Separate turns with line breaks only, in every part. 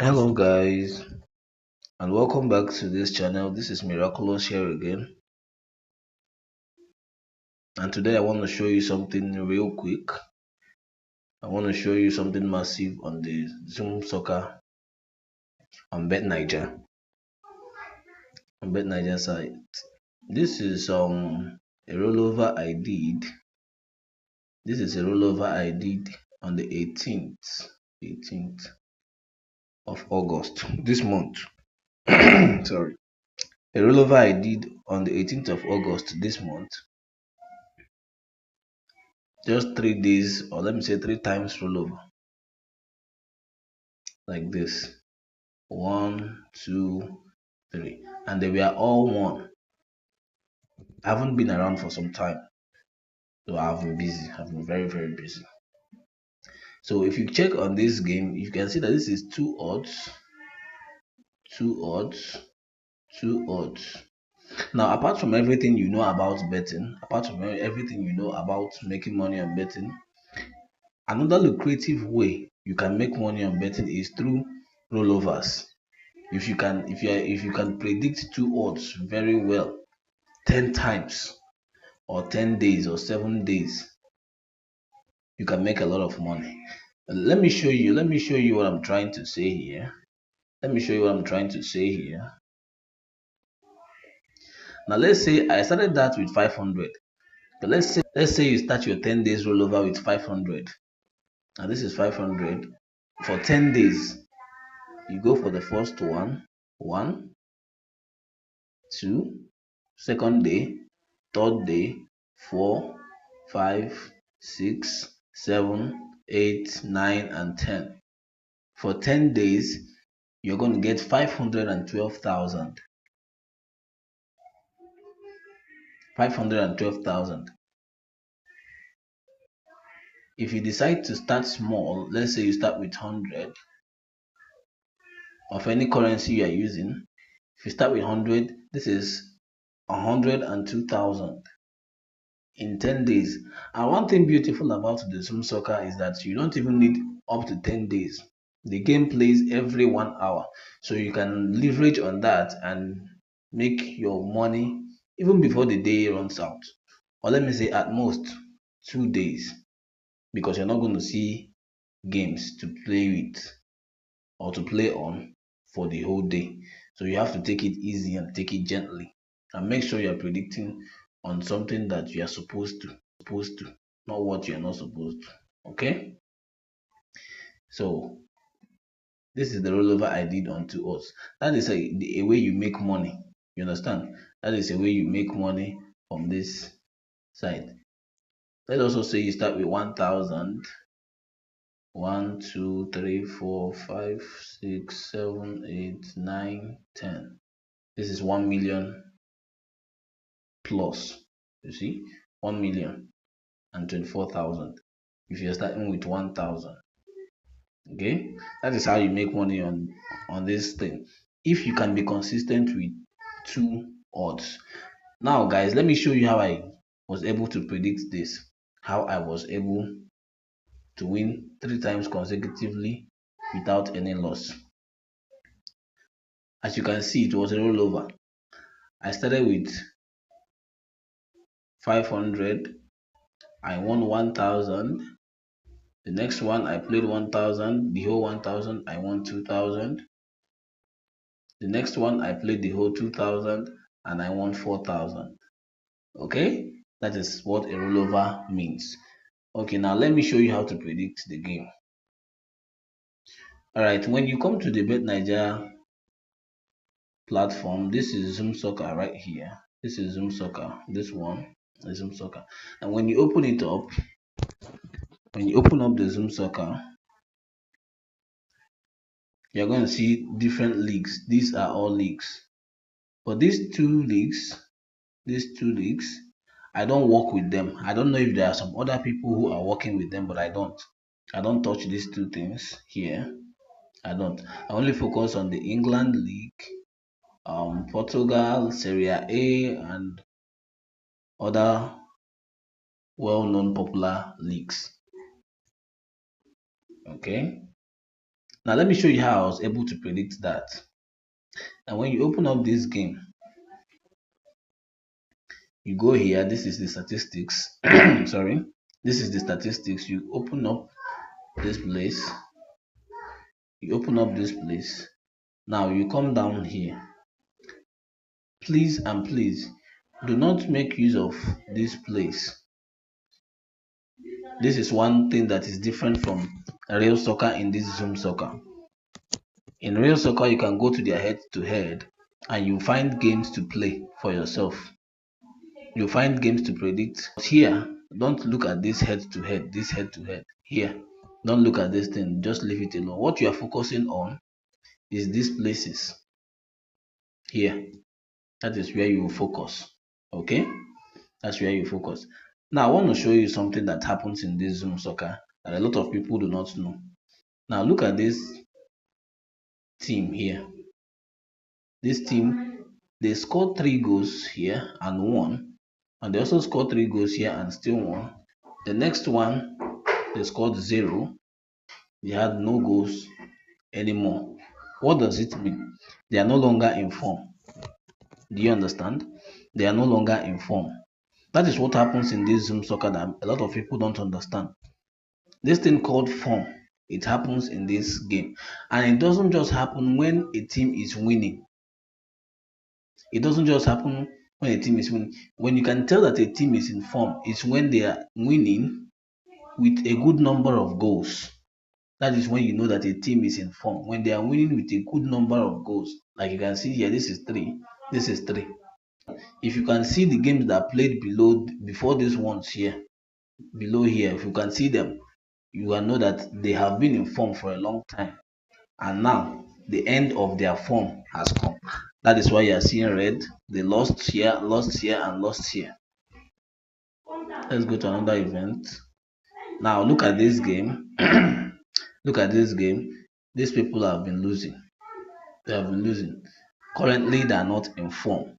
Hello guys, and welcome back to this channel. This is Miraculous here again, and today I want to show you something real quick. I want to show you something massive on the Zoom Soccer on Bet9ja site. This is a rollover I did. This is a rollover I did on the 18th of August this month. Sorry, a rollover I did on the 18th of August this month. Just 3 days, or let me say 3 times rollover, like this. 1, 2, 3, and they were all won. I haven't been around for some time, so I've been busy. I've been very, very busy. So if you check on this game, you can see that this is two odds, two odds, two odds. Now, apart from everything you know about betting, apart from everything you know about making money on betting, another lucrative way you can make money on betting is through rollovers. If you can predict two odds very well 10 times or 10 days or 7 days, you can make a lot of money. Let me show you what I'm trying to say here. Let me show you what I'm trying to say here. Now let's say I started that with 500. But let's say you start your 10 days rollover with 500. Now this is 500 for 10 days. You go for the first one, 2, second day, third day, 4, 5, 6, 7, 8, 9, and 10. For 10 days, you're going to get 512,000. 512,000. If you decide to start small, let's say you start with 100 of any currency you are using. If you start with 100, this is 102,000 in 10 days. And one thing beautiful about the Zoom Soccer is that you don't even need up to 10 days. The game plays every 1 hour, so you can leverage on that and make your money even before the day runs out, or let me say at most 2 days, because you're not going to see games to play with or to play on for the whole day. So you have to take it easy and take it gently, and make sure you're predicting on something that you are supposed to, not what you're not supposed to. Okay, so this is the rollover I did on 2 odds. That is a way you make money. You understand? That is a way you make money from this side. Let's also say you start with 1,000. 1, 2, 3, 4, 5, 6, 7, 8, 9, 10. This is 1 million plus. You see, 1,024,000. If you're starting with 1,000. Okay, that is how you make money on this thing, if you can be consistent with two odds. Now guys, let me show you how I was able to predict this, how I was able to win 3 times consecutively without any loss. As you can see, it was a rollover. I started with 500. I won 1,000. The next one I played 1,000, the whole 1,000, I won 2,000. The next one I played the whole 2,000 and I won 4,000. Okay, that is what a rollover means. Okay, now let me show you how to predict the game. All right, when you come to the Bet9ja platform, this is Zoom Soccer right here. This is Zoom Soccer. This one is Zoom Soccer. And when you open it up, when you open up the Zoom Soccer, you're going to see different leagues. These are all leagues. But these two leagues, I don't work with them. I don't know if there are some other people who are working with them, but I don't. I don't touch these two things here. I don't. I only focus on the England League, Portugal, Serie A, and other well-known popular leagues. Okay. Now let me show you how I was able to predict that. And when you open up this game, you go here, this is the statistics. Sorry, this is the statistics. You open up this place, you open up this place. Now you come down here. Please and please do not make use of this place. This is one thing that is different from real soccer in this Zoom soccer. In real soccer, you can go to their head to head and you find games to play for yourself. You find games to predict. But here, don't look at this head to head, this head to head. Here, don't look at this thing, just leave it alone. What you are focusing on is these places here. That is where you focus. Okay? That's where you focus. Now, I want to show you something that happens in this Zoom soccer that a lot of people do not know. Now, look at this team here. This team, they scored 3 goals here and won, and they also scored 3 goals here and still won. The next one, they scored 0. They had no goals anymore. What does it mean? They are no longer in form. Do you understand? They are no longer in form. That is what happens in this Zoom soccer that a lot of people don't understand. This thing called form, it happens in this game. And it doesn't just happen when a team is winning. It doesn't just happen when a team is winning. When you can tell that a team is in form, it's when they are winning with a good number of goals. That is when you know that a team is in form. When they are winning with a good number of goals. Like you can see here, this is 3. This is 3. If you can see the games that played before these ones here, below here, if you can see them, you will know that they have been in form for a long time. And now the end of their form has come. That is why you are seeing red. They lost here, and lost here. Let's go to another event. Now look at this game. Look at this game. These people have been losing. They have been losing. Currently, they are not in form.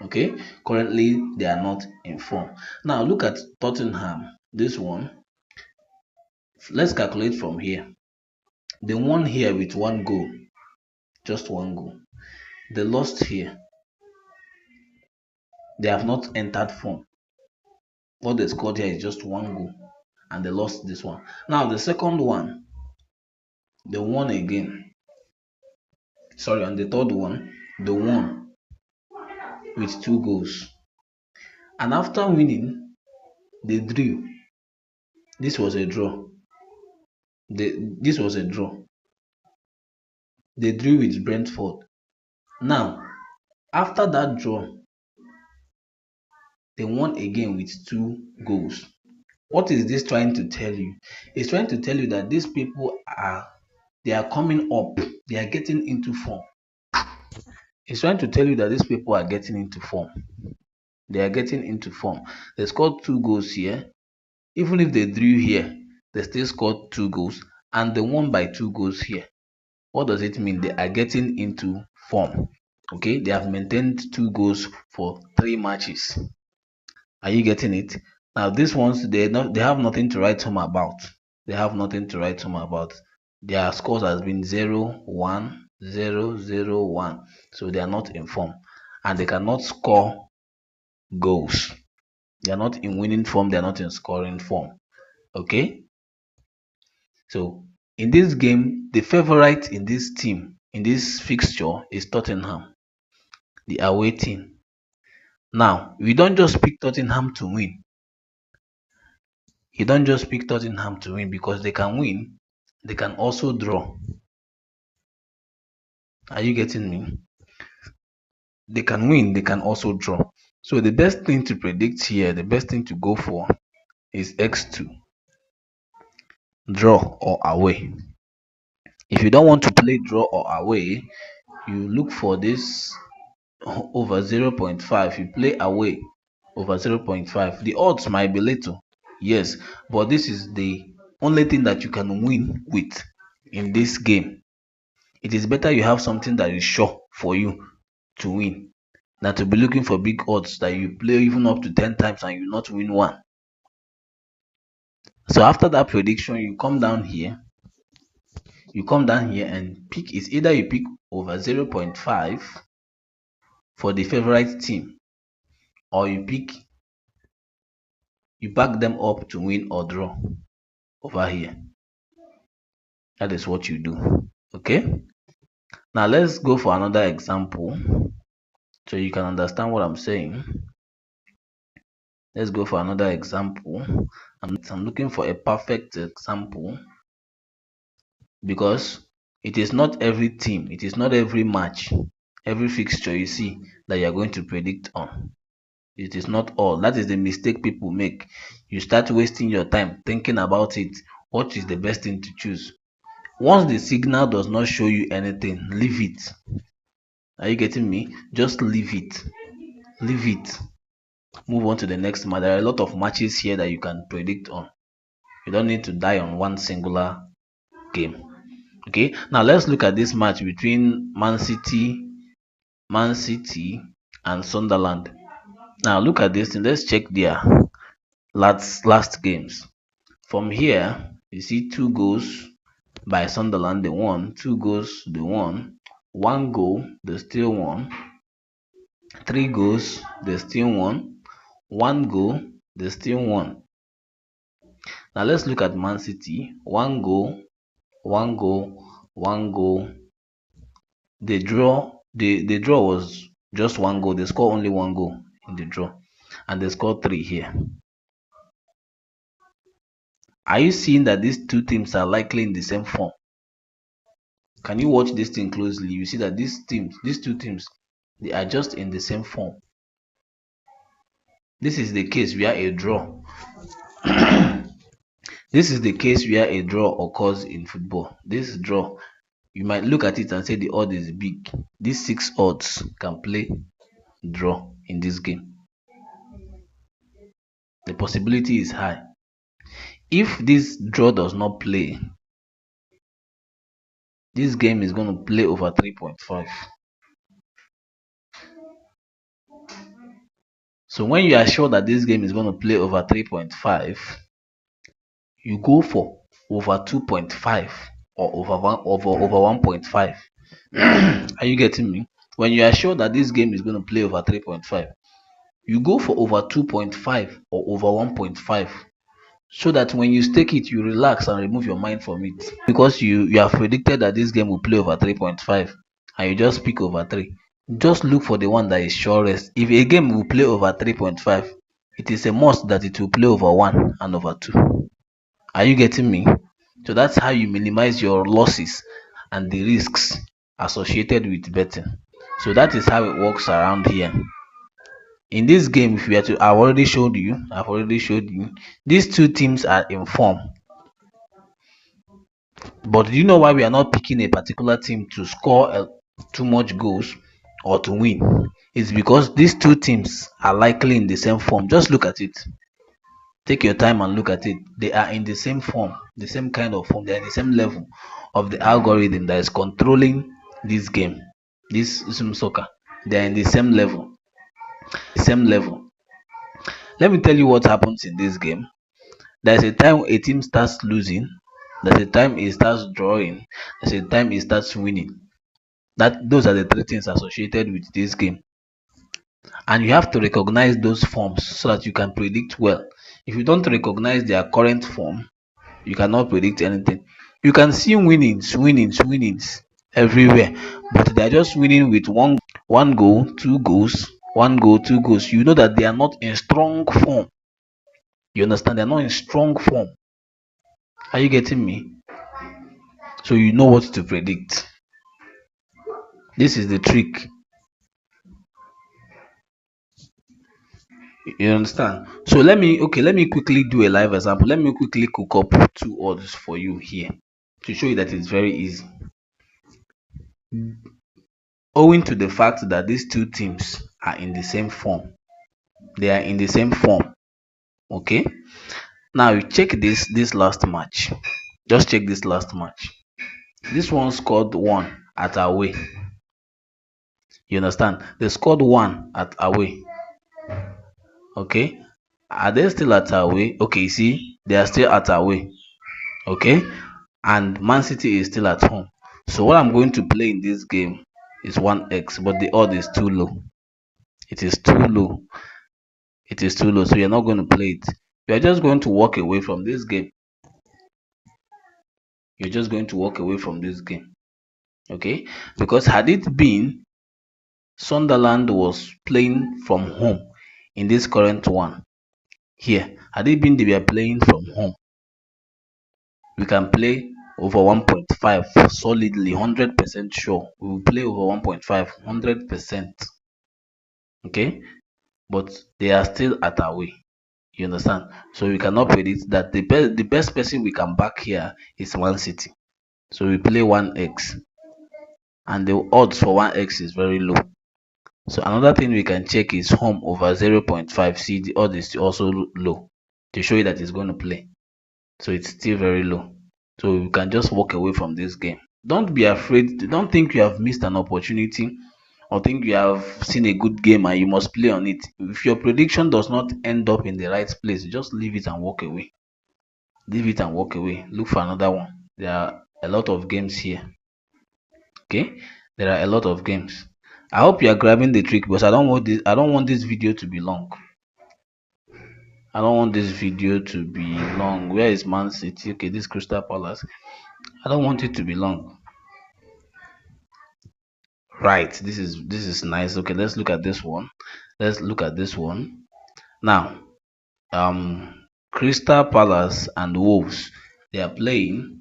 Okay, currently they are not in form. Now look at Tottenham. This one. Let's calculate from here. They won here with 1 goal. Just 1 goal. They lost here. They have not entered form. What they scored here is just 1 goal. And they lost this one. Now the second one, they won again. Sorry, on the third one, they won with 2 goals. And after winning, they drew. This was a draw. This was a draw. They drew with Brentford. Now, after that draw, they won again with 2 goals. What is this trying to tell you? It's trying to tell you that these people they are coming up. They are getting into form. It's trying to tell you that these people are getting into form. They are getting into form. They scored 2 goals here. Even if they drew here, they still scored 2 goals and they won by 2 goals here. What does it mean? They are getting into form. Okay, they have maintained 2 goals for 3 matches. Are you getting it? Now these ones, they have nothing to write home about. They have nothing to write home about. Their scores has been 0-1, 0-0-1. So they are not in form. And they cannot score goals. They are not in winning form, they are not in scoring form. Okay? So in this game, the favorite in this team, in this fixture, is Tottenham, the away team. Now, we don't just pick Tottenham to win. You don't just pick Tottenham to win because they can win, they can also draw. Are you getting me? They can win, they can also draw. So the best thing to predict here, the best thing to go for is X2, draw or away. If you don't want to play draw or away, you look for this over 0.5. You play away over 0.5. The odds might be little, yes, but this is the only thing that you can win with in this game. It is better you have something that is sure for you to win than to be looking for big odds that you play even up to 10 times and you not win one. So after that prediction, you come down here, You come down here and pick. It's either you pick over 0.5 for the favorite team, or you back them up to win or draw over here. That is what you do. Okay. Now let's go for another example so you can understand what I'm saying. Let's go for another example. I'm looking for a perfect example because it is not every team, it is not every match, every fixture you see that you're going to predict on. It is not all. That is the mistake people make. You start wasting your time thinking about it. What is the best thing to choose? Once the signal does not show you anything, leave it. Are you getting me? Just leave it. Leave it. Move on to the next match. There are a lot of matches here that you can predict on. You don't need to die on one singular game. Okay, now let's look at this match between Man City and Sunderland. Now look at this thing. Let's check their last games. From here, you see 2 goals by Sunderland, they won. 2 goals, they won. 1 goal, they still won. 3 goals, they still won. 1 goal, they still won. Now let's look at Man City. 1 goal, 1 goal, 1 goal. The draw was just 1 goal. They scored only 1 goal in the draw, and they scored 3 here. Are you seeing that these two teams are likely in the same form? Can you watch this thing closely? You see that these two teams, they are just in the same form. This is the case where a draw this is the case where a draw occurs in football. This draw, you might look at it and say the odd is big. These 6 odds can play draw in this game. The possibility is high. If this draw does not play, this game is going to play over 3.5. So when you are sure that this game is going to play over 3.5, you go for over 2.5 or over 1.5. Are you getting me? When you are sure that this game is going to play over 3.5, you go for over 2.5 or over 1.5, so that when you stake it, you relax and remove your mind from it, because you have predicted that this game will play over 3.5 and you just pick over 3. Just look for the one that is surest. If a game will play over 3.5, it is a must that it will play over 1 and over 2. Are you getting me? So that's how you minimize your losses and the risks associated with betting. So that is how it works around here. In this game, if we are to, I've already showed you, these two teams are in form. But do you know why we are not picking a particular team to score too much goals or to win? It's because these two teams are likely in the same form. Just look at it. Take your time and look at it. They are in the same form, the same kind of form. They are in the same level of the algorithm that is controlling this game, this Zoom soccer. They are in the same level. Let me tell you what happens in this game. There's a time a team starts losing. There's a time it starts drawing. There's a time it starts winning. Those are the 3 things associated with this game. And you have to recognize those forms so that you can predict well. If you don't recognize their current form, you cannot predict anything. You can see winnings everywhere, but they are just winning with one goal, 2 goals, 1 goal, 2 goals. You know that they are not in strong form. You understand? They are not in strong form. Are you getting me? So you know what to predict. This is the trick. You understand? So let me quickly do a live example. Let me quickly cook up 2 odds for you here to show you that it's very easy. Owing to the fact that these two teams are in the same form, they are in the same form. Okay, now you check this last match. Just check this last match. This one scored 1 at away. You understand? They scored 1 at away. Okay, are they still at away? Okay, see, they are still at away. Okay, and Man City is still at home. So what I'm going to play in this game is 1x, but the odd is too low. It is too low. It is too low. So you're not going to play it. You're just going to walk away from this game. You're just going to walk away from this game. Okay? Because had it been Sunderland was playing from home in this current one here, had it been they were playing from home, we can play over 1.5 solidly, 100% sure. We will play over 1.5, 100%. Okay? But they are still at our way. You understand? So we cannot predict that the best person we can back here is Man City. So we play 1x, and the odds for 1x is very low. So another thing we can check is home over 0.5. See, the odds is also low to show you that it's going to play. So it's still very low. So you can just walk away from this game. Don't be afraid. Don't think you have missed an opportunity or think you have seen a good game and you must play on it. If your prediction does not end up in the right place, just leave it and walk away. Leave it and walk away. Look for another one. There are a lot of games here. Okay? There are a lot of games. I hope you are grabbing the trick because I don't want this video to be long. I don't want this video to be long. Where is Man City? Okay, this Crystal Palace. I don't want it to be long. Right, this is nice. Okay, let's look at this one. Let's look at this one. Now, Crystal Palace and Wolves, they are playing.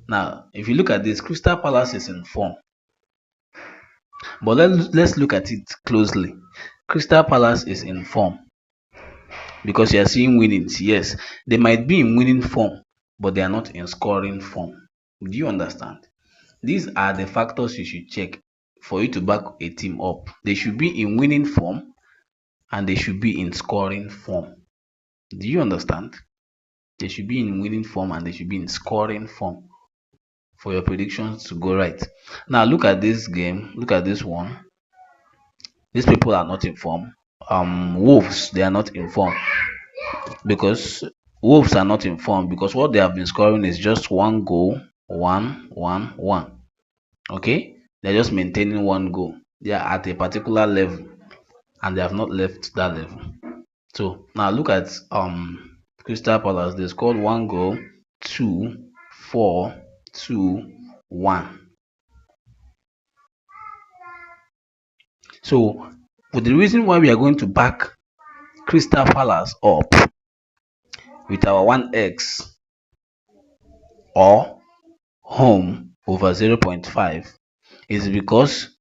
Now, if you look at this, Crystal Palace is in form. But let's look at it closely. Crystal Palace is in form because you are seeing winnings. Yes, they might be in winning form, but they are not in scoring form. Do you understand? These are the factors you should check for you to back a team up. They should be in winning form and they should be in scoring form. Do you understand? They should be in winning form and they should be in scoring form for your predictions to go right. Now look at this game. Look at this one. These people are not in form. Wolves, they are not in form because Wolves are not in form because what they have been scoring is just one goal, one. Okay, they're just maintaining one goal. They are at a particular level and they have not left that level. So now look at Crystal Palace. They scored one goal, 2, 4, 2, 1. So for the reason why we are going to back Crystal Palace up with our 1x or home over 0.5 is because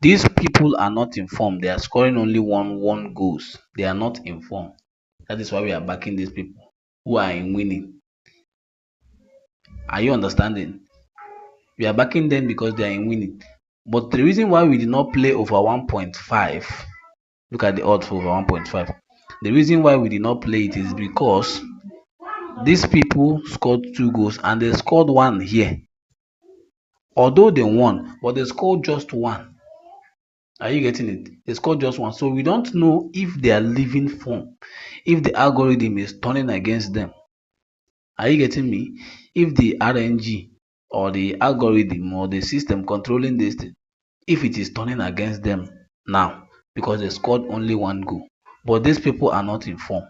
these people are not in form. They are scoring only one goals. They are not in form. That is why we are backing these people who are in winning. Are you understanding? We are backing them because they are in winning. But the reason why we did not play over 1.5, look at the odds for over 1.5. The reason why we did not play it is because these people scored 2 goals and they scored 1 here. Although they won, but they scored just 1. Are you getting it? They scored just 1. So we don't know if they are leaving form, if the algorithm is turning against them. Are you getting me? If the RNG or the algorithm or the system controlling this thing, if it is turning against them now because they scored only 1 goal, but these people are not in form.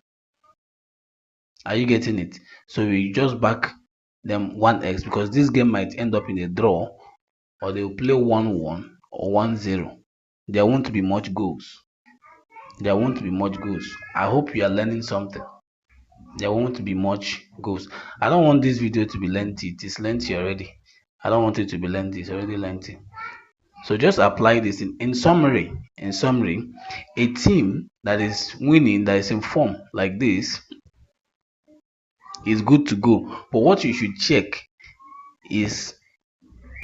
Are you getting it? So we just back them 1x because this game might end up in a draw or they will play 1-1 or 1-0. There won't be much goals. There won't be much goals. I hope you are learning something. There won't be much goals. I don't want this video to be lengthy. It is lengthy already. I don't want it to be lengthy. It's already lengthy. So just apply this in summary. In summary, a team that is winning, that is in form like this, is good to go. But what you should check is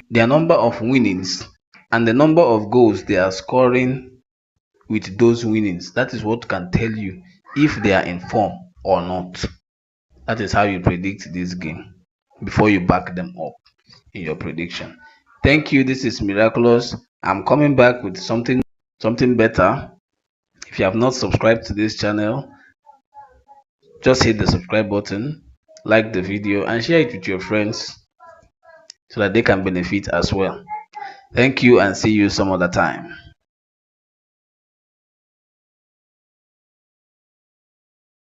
their number of winnings and the number of goals they are scoring with those winnings. That is what can tell you if they are in form or not. That is how you predict this game before you back them up in your prediction. Thank you. This is Miraculous. I'm coming back with something better. If you have not subscribed to this channel, just hit the subscribe button, like the video and share it with your friends. so that they can benefit as well. Thank you and see you some other time.